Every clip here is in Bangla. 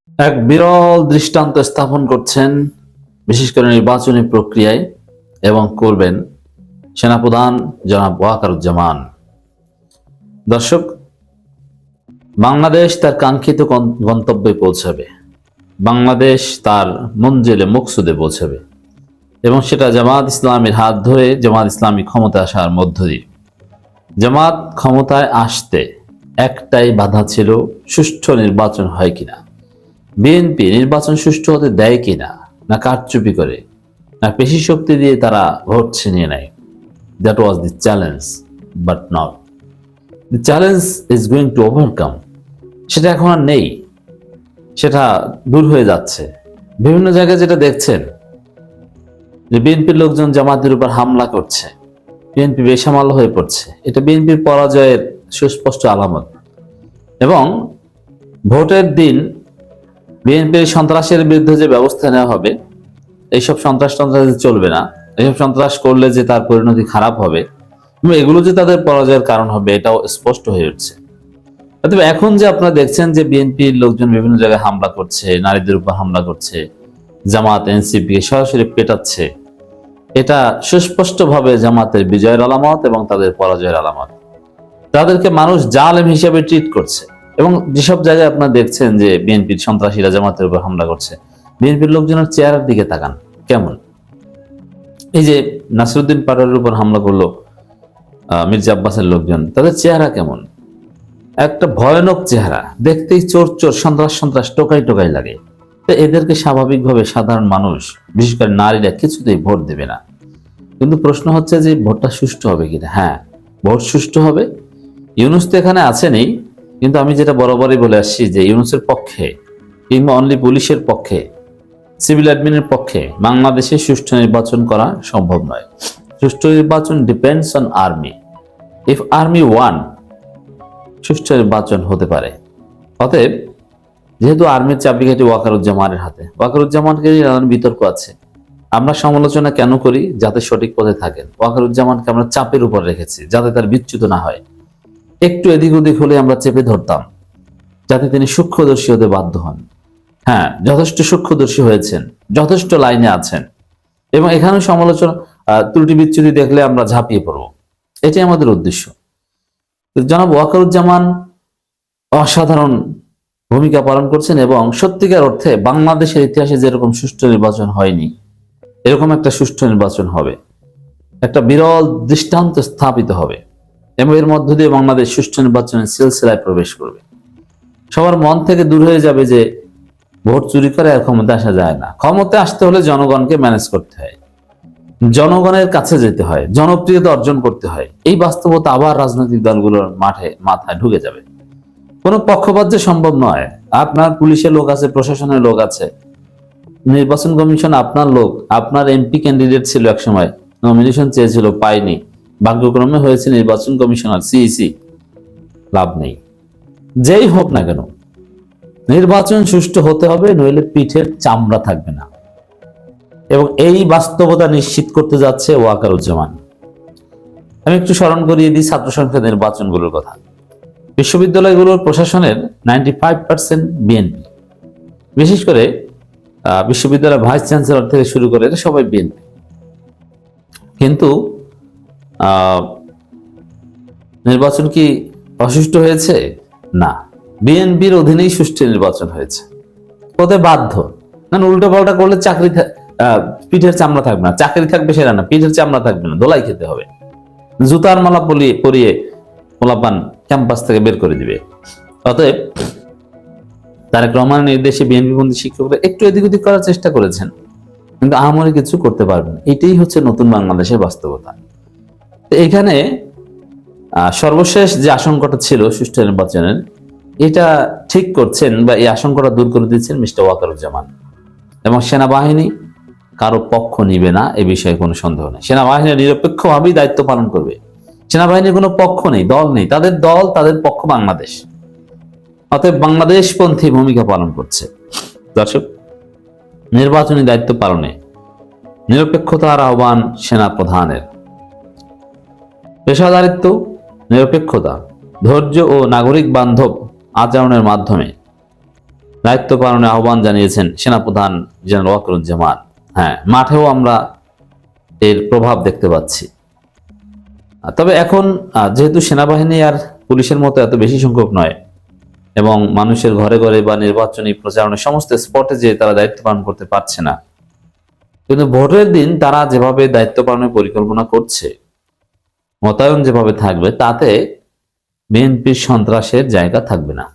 এক বিরল দৃষ্টান্ত স্থাপন করছেন, বিশেষ করে নির্বাচনী প্রক্রিয়ায়, এবং করবেন সেনাপ্রধান জনাব ওয়াকারুজ্জামান। দর্শক, বাংলাদেশ তার কাঙ্ক্ষিত গন্তব্যে পৌঁছাবে, বাংলাদেশ তার মঞ্জিলে মকসুদে পৌঁছাবে, এবং সেটা জামাত ইসলামের হাত ধরে, জামাত ইসলামী ক্ষমতায় আসার মধ্য দিয়ে। জামাত ক্ষমতায় আসতে একটাই বাধা ছিল, সুষ্ঠু নির্বাচন হয় কিনা। বিএনপি নির্বাচন সুষ্ঠু হতে দেয় কিনা, না কারচুপি করে, না পেশি শক্তি দিয়ে তারা ভোট ছিনিয়ে নেয়। That was the challenge, but not the challenge is going to overcome. সেটা এখন আর নেই, সেটা দূর হয়ে যাচ্ছে। বিভিন্ন জায়গায় যেটা দেখছেন যে বিএনপির লোকজন জামাতের উপর হামলা করছে, বিএনপি বেসামাল হয়ে পড়ছে, এটা বিএনপির পরাজয়ের সুস্পষ্ট আলামত। এবং ভোটের দিন বিএনপির সন্ত্রাসের বিরুদ্ধে যে ব্যবস্থা নেওয়া হবে, এইসব সন্ত্রাস চলবে না, এইসব সন্ত্রাস করলে যে তার পরিণতি খারাপ হবে এবং এগুলো যে তাদের পরাজয়ের কারণ হবে, এটাও স্পষ্ট হয়ে উঠছে। তবে এখন যে আপনারা দেখছেন যে বিএনপির লোকজন বিভিন্ন জায়গায় হামলা করছে, নারীদের উপর হামলা করছে, জামাত এনসিপি সরাসরি পেটাচ্ছে, এটা সুস্পষ্টভাবে জামাতের বিজয়ের আলামত এবং তাদের পরাজয়ের আলামত। তাদেরকে মানুষ জালেম হিসেবে ট্রিট করছে। এবং যেসব জায়গায় আপনারা দেখছেন যে বিএনপির সন্ত্রাসীরা জামাতের উপর হামলা করছে, বিএনপির লোকজনের চেহারার দিকে তাকান কেমন। এই যে নাসিরউদ্দিন পাটোয়ারির উপর হামলা করলো মির্জা আব্বাসের লোকজন, তাদের চেহারা কেমন, একটা ভয়ানক চেহারা, দেখতেই চোর চোর, সন্ত্রাস সন্ত্রাস, টোকাই টোকাই লাগে। তো এদেরকে স্বাভাবিকভাবে সাধারণ মানুষ, বিশেষ করে নারীরা কিছুতেই ভোট দেবে না। কিন্তু প্রশ্ন হচ্ছে যে ভোটটা সুষ্ঠু হবে কিনা। হ্যাঁ, ভোট সুষ্ঠু হবে। ইউনূস তো এখানে আছেনই, কিন্তু আমি যেটা বরাবরই বলে আসছি যে ইউনূসের পক্ষে কিংবা অনলি পুলিশের পক্ষে, সিভিল অ্যাডমিনের পক্ষে বাংলাদেশে সুষ্ঠু নির্বাচন করা সম্ভব নয়। সুষ্ঠু নির্বাচন depends on army. If army one, সুষ্ঠু নির্বাচন হতে পারে। অতএব যেহেতু আর্মির চাবিকাঠি ওয়াকারুজ্জামানের হাতে, ওয়াকারুজ্জামানকে নিয়ে নানান বিতর্ক আছে। আমরা সমালোচনা কেন করি? যাতে সঠিক পথে থাকেন। ওয়াকারুজ্জামানকে আমরা চাপের উপর রেখেছি যাতে তার বিচ্যুত না হয়। একটু এদিক ওদিক হলে আমরা চেপে ধরতাম যাতে তিনি সূক্ষ্মদর্শী হতে বাধ্য হন। হ্যাঁ, যথেষ্ট সূক্ষ্মদর্শী হয়েছেন, যথেষ্ট লাইনে আছেন, এবং এখানে সমালোচনা ত্রুটি বিচ্যুতি দেখলে আমরা ঝাঁপিয়ে পড়ব। এটাই আমাদের উদ্দেশ্য। জনাব ওয়াকারুজ্জামান অসাধারণ ভূমিকা পালন করছেন এবং সত্যিকার অর্থে বাংলাদেশের ইতিহাসে যেরকম সুষ্ঠু নির্বাচন হয়নি, এরকম একটা সুষ্ঠু নির্বাচন হবে, একটা বিরল দৃষ্টান্ত স্থাপিত হবে, এবং এর মধ্য দিয়ে বাংলাদেশ সুষ্ঠু নির্বাচনের সিলসিলায় প্রবেশ করবে। সবার মন থেকে দূর হয়ে যাবে যে ভোট চুরি করে আর ক্ষমতা আসা যায় না। ক্ষমতা আসতে হলে জনগণকে ম্যানেজ করতে হয়, জনগণের কাছে যেতে হয়, জনপ্রিয়তা অর্জন করতে হয়। এই বাস্তবতা আবার রাজনৈতিক দলগুলোর মাথায় ঢুকে যাবে। কোনো পক্ষপাত যে সম্ভব নয়। আপনার পুলিশের লোক আছে, প্রশাসনের লোক আছে, নির্বাচন কমিশন আপনার লোক, আপনার এমপি ক্যান্ডিডেট ছিল, একসময় নমিনেশন চেয়েছিল, পায়নি, ভাগ্যক্রমে হয়েছে নির্বাচন কমিশনার, সিইসি। লাভ নেই। যেই হোক না কেন, নির্বাচন সুষ্ঠু হতে হবে, নইলে পিঠের চামড়া থাকবে না। এবং এই বাস্তবতা নিশ্চিত করতে যাচ্ছে ওয়াকারুজ্জামান। আমি একটু স্মরণ করিয়ে দিই ছাত্র সংসদ নির্বাচনগুলোর কথা। বিশ্ববিদ্যালয়গুলোর প্রশাসনের 95% বিএনপি। বিশেষ করে বিশ্ববিদ্যালয়ের ভাইস চ্যান্সেলর থেকে শুরু করে এটা সবাই বিএনপি। কিন্তু নির্বাচন কি অসুষ্ঠু হয়েছে? না, বিএনপির অধীনেই সুষ্ঠু নির্বাচন হয়েছে। হতে বাধ্য, না উল্টো পাল্টা করলে চাকরি পিঠের চামড়া থাকবে না। চাকরি থাকবে সেটা না, পিঠের চামড়া থাকবে না, দোলাই খেতে হবে। জুতার মালা পরিয়ে পোলাপান ক্যাম্পাস থেকে বের করে দিবে। অতএব তারেক রহমানের নির্দেশে বিএনপিপন্থী শিক্ষকরা একটু এদিক ওদিক করার চেষ্টা করেছেন, কিন্তু আহামরি কিছু করতে পারবেন। এটাই হচ্ছে নতুন বাংলাদেশের বাস্তবতা। এখানে সর্বশেষ যে আশঙ্কাটা ছিল সুষ্ঠু নির্বাচনের, এটা ঠিক করছেন বা এই আশঙ্কাটা দূর করে দিচ্ছেন মিস্টার ওয়াকারুজ্জামান। এবং সেনাবাহিনী কারো পক্ষ নিবে না, এ বিষয়ে কোনো সন্দেহ নেই। সেনাবাহিনী নিরপেক্ষভাবেই দায়িত্ব পালন করবে। সেনাবাহিনীর কোনো পক্ষ নেই, দল নেই, তাদের দল, তাদের পক্ষ বাংলাদেশ। অতএব বাংলাদেশপন্থী ভূমিকা পালন করছে। দর্শক, নির্বাচনী দায়িত্ব পালনে নিরপেক্ষতার আহ্বান সেনা প্রধানের। পেশাদারিত্ব, নিরপেক্ষতা, ধৈর্য ও নাগরিক বান্ধব আচরণের মাধ্যমে দায়িত্ব পালনে আহ্বান জানিয়েছেন সেনাপ্রধান জেনারেল ওয়াকারুজ্জামান। হ্যাঁ, মাঠেও আমরা এর প্রভাব দেখতে পাচ্ছি। তবে এখন যেহেতু সেনাবাহিনী আর পুলিশের মতো এত বেশি সংখ্যক নয় এবং মানুষের ঘরে ঘরে বা নির্বাচনী প্রচারণের সমস্ত স্পটে যে তারা দায়িত্ব পালন করতে পারছে না, কিন্তু ভোটের দিন তারা যেভাবে দায়িত্ব পালনের পরিকল্পনা করছে, মোতায়েন যেভাবে থাকবে, তাতে বিএনপির সন্ত্রাসের জায়গা থাকবে না।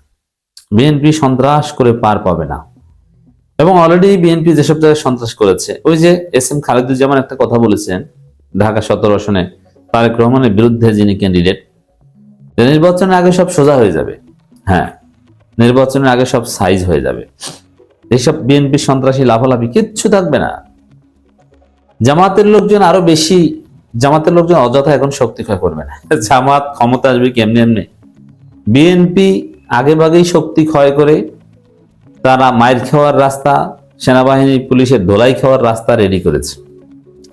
বিএনপি সন্ত্রাস করে পার পাবে না। এবং অলরেডি বিএনপি যেসব জায়গায় সন্ত্রাস করেছে, ওই যে এস.এম. খালেদুজ্জামান একটা কথা বলেছেন ঢাকা 17 আসনে তারেক রহমানের বিরুদ্ধে যিনি ক্যান্ডিডেট, নির্বাচনের আগে সব সোজা হয়ে যাবে। হ্যাঁ, নির্বাচনের আগে সব সাইজ হয়ে যাবে। এইসব বিএনপি সন্ত্রাসী লাফালাফি কিচ্ছু থাকবে না। জামাতের লোকজন আরো বেশি, জামাতের লোকজন অযথা এখন শক্তি ক্ষয় করবে না। জামাত ক্ষমতা আসবে কেমনি এমনি, বিএনপি আগে ভাগেই শক্তি ক্ষয় করে তারা মাইর খাওয়ার রাস্তা, সেনাবাহিনী পুলিশের ধোলাই খাওয়ার রাস্তা রেডি করেছে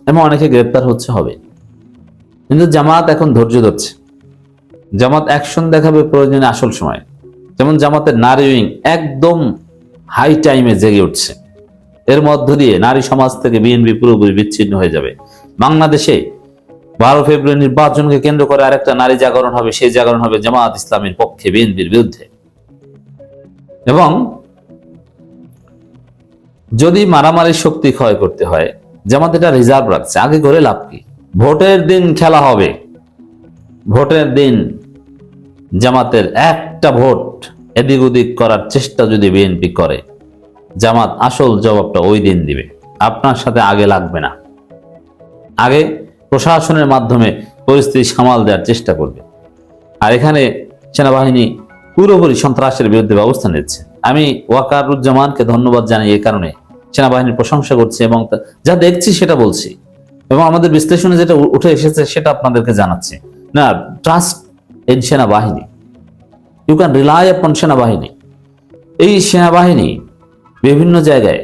এবং অনেকে গ্রেপ্তার হচ্ছে, হবে। কিন্তু জামাত এখন ধৈর্য ধরছে। জামাত অ্যাকশন দেখাবে প্রয়োজনে আসল সময়। যেমন জামাতের নারী উইং একদম হাই টাইমে জেগে উঠছে। এর মধ্য দিয়ে নারী সমাজ থেকে বিএনপি পুরোপুরি বিচ্ছিন্ন হয়ে যাবে। বাংলাদেশে 12 ফেব্রুয়ারি নির্বাচনকে কেন্দ্র করে আরেকটা নারী জাগরণ হবে। সেই জাগরণ হবে জামাত ইসলামের পক্ষে, বিএনপির বিরুদ্ধে। এবং যদি মারামারির শক্তি ক্ষয় করতে হয়, জামাত এটা রিজার্ভ রাখছে, আগে করে লাভ কি? ভোটের দিন খেলা হবে। ভোটের দিন জামাতের একটা ভোট এদিক ওদিক করার চেষ্টা যদি বিএনপি করে, জামাত আসল জবাবটা ওই দিন দিবে। আপনার সাথে আগে লাগবে না। আগে প্রশাসনের মাধ্যমে পরিস্থিতি সামাল দেওয়ার চেষ্টা করবে। আর এখানে সেনাবাহিনী পুরোপুরি সন্ত্রাসের বিরুদ্ধে ব্যবস্থা নিচ্ছে। আমি ওয়াকারুজ্জামানকে ধন্যবাদ জানাই এই কারণে, সেনাবাহিনীর প্রশংসা করছি এবং যা দেখছি সেটা বলছি এবং আমাদের বিশ্লেষণে যেটা উঠে এসেছে সেটা আপনাদেরকে জানাচ্ছি। না, ট্রাস্ট ইন সেনাবাহিনী, ইউ ক্যান রিলাই আপন সেনাবাহিনী। এই সেনাবাহিনী বিভিন্ন জায়গায়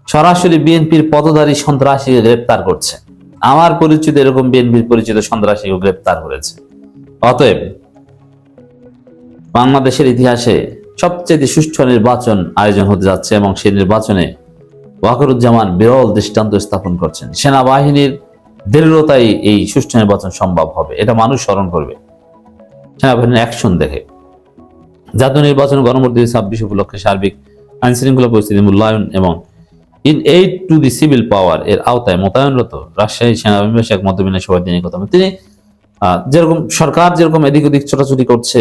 সরাসরি বিএনপির পদধারী সন্ত্রাসীকে গ্রেপ্তার করছে। আমার পরিচিত এরকম বিএনপির পরিচিত সন্ত্রাসীকে গ্রেপ্তার করেছে। অতএব বাংলাদেশের ইতিহাসে সবচেয়ে সুষ্ঠু নির্বাচন আয়োজন হতে যাচ্ছে এবং সেই নির্বাচনে ওয়াকারুজ্জামান বিরল দৃষ্টান্ত স্থাপন করছেন। সেনাবাহিনীর দৃঢ়তাই এই সুষ্ঠু নির্বাচন সম্ভব হবে, এটা মানুষ স্মরণ করবে সেনাবাহিনীর অ্যাকশন দেখে। জাতীয় নির্বাচন গণভোট 2026 উপলক্ষে সার্বিক আইন শৃঙ্খলা পরিস্থিতি মূল্যায়ন এবং in aid to the civil পাওয়ার এর আওতায় মোতায়েনরত রাজশাহী সেনাবাহিনী এক মতবিনিময় সভায় তিনি কথা বলেন। তিনি যেরকম সরকার যেরকম এদিক ওদিক ছোটাছুটি করছে,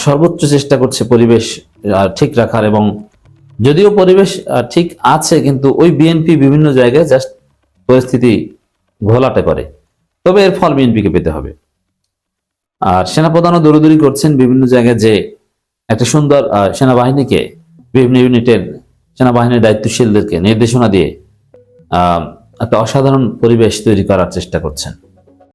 সর্বোচ্চ চেষ্টা করছে পরিবেশ ঠিক রাখার, এবং যদিও পরিবেশ ঠিক আছে কিন্তু ওই বিএনপি বিভিন্ন জায়গায় জাস্ট পরিস্থিতি ঘোলাটে করে, তবে এর ফল বিএনপিকে পেতে হবে। আর সেনাপ্রধানও দৌড়দৌড়ি করছেন বিভিন্ন জায়গায় যে একটা সুন্দর সেনাবাহিনীকে, বিভিন্ন ইউনিটের সেনাবাহিনীর দায়িত্বশীলদেরকে নির্দেশনা দিয়ে একটা অসাধারণ পরিবেশ তৈরি করার চেষ্টা করছেন।